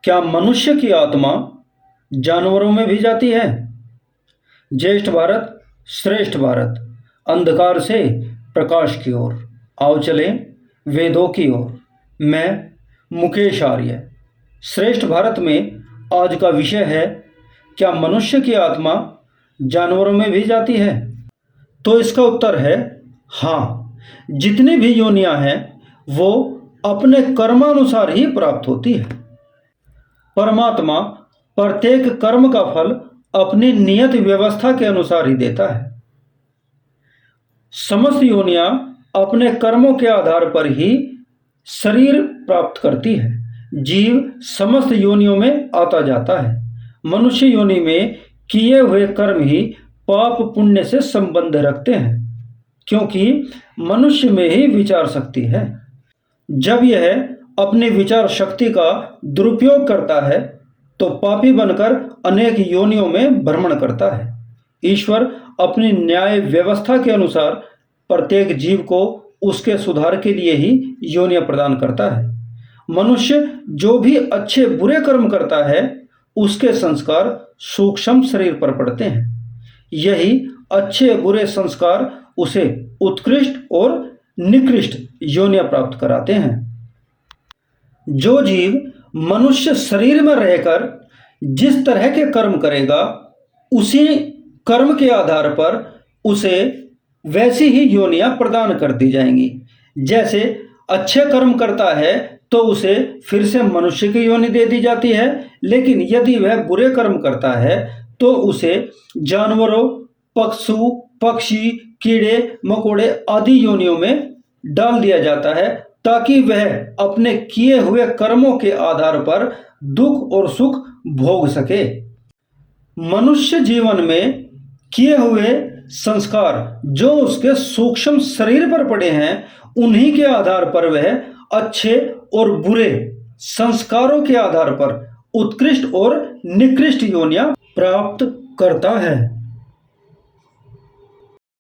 क्या मनुष्य की आत्मा जानवरों में भी जाती है? ज्येष्ठ भारत श्रेष्ठ भारत, अंधकार से प्रकाश की ओर, आओ चलें वेदों की ओर। मैं मुकेश आर्य। श्रेष्ठ भारत में आज का विषय है, क्या मनुष्य की आत्मा जानवरों में भी जाती है? तो इसका उत्तर है हाँ। जितनी भी योनियां हैं वो अपने कर्मानुसार ही प्राप्त होती है। परमात्मा प्रत्येक कर्म का फल अपनी नियत व्यवस्था के अनुसार ही देता है। समस्त योनियां अपने कर्मों के आधार पर ही शरीर प्राप्त करती है। जीव समस्त योनियों में आता जाता है। मनुष्य योनि में किए हुए कर्म ही पाप पुण्य से संबंध रखते हैं, क्योंकि मनुष्य में ही विचार शक्ति है। जब यह अपनी विचार शक्ति का दुरुपयोग करता है तो पापी बनकर अनेक योनियों में भ्रमण करता है। ईश्वर अपनी न्याय व्यवस्था के अनुसार प्रत्येक जीव को उसके सुधार के लिए ही योनियां प्रदान करता है। मनुष्य जो भी अच्छे बुरे कर्म करता है उसके संस्कार सूक्ष्म शरीर पर पड़ते हैं। यही अच्छे बुरे संस्कार उसे उत्कृष्ट और निकृष्ट योनियां प्राप्त कराते हैं। जो जीव मनुष्य शरीर में रहकर जिस तरह के कर्म करेगा उसी कर्म के आधार पर उसे वैसी ही योनियां प्रदान कर दी जाएंगी। जैसे अच्छे कर्म करता है तो उसे फिर से मनुष्य की योनि दे दी जाती है, लेकिन यदि वह बुरे कर्म करता है तो उसे जानवरों, पशु पक्षी, कीड़े मकोड़े आदि योनियों में डाल दिया जाता है, ताकि वह अपने किए हुए कर्मों के आधार पर दुख और सुख भोग सके। मनुष्य जीवन में किए हुए संस्कार जो उसके सूक्ष्म शरीर पर पड़े हैं उन्हीं के आधार पर वह अच्छे और बुरे संस्कारों के आधार पर उत्कृष्ट और निकृष्ट योनियां प्राप्त करता है।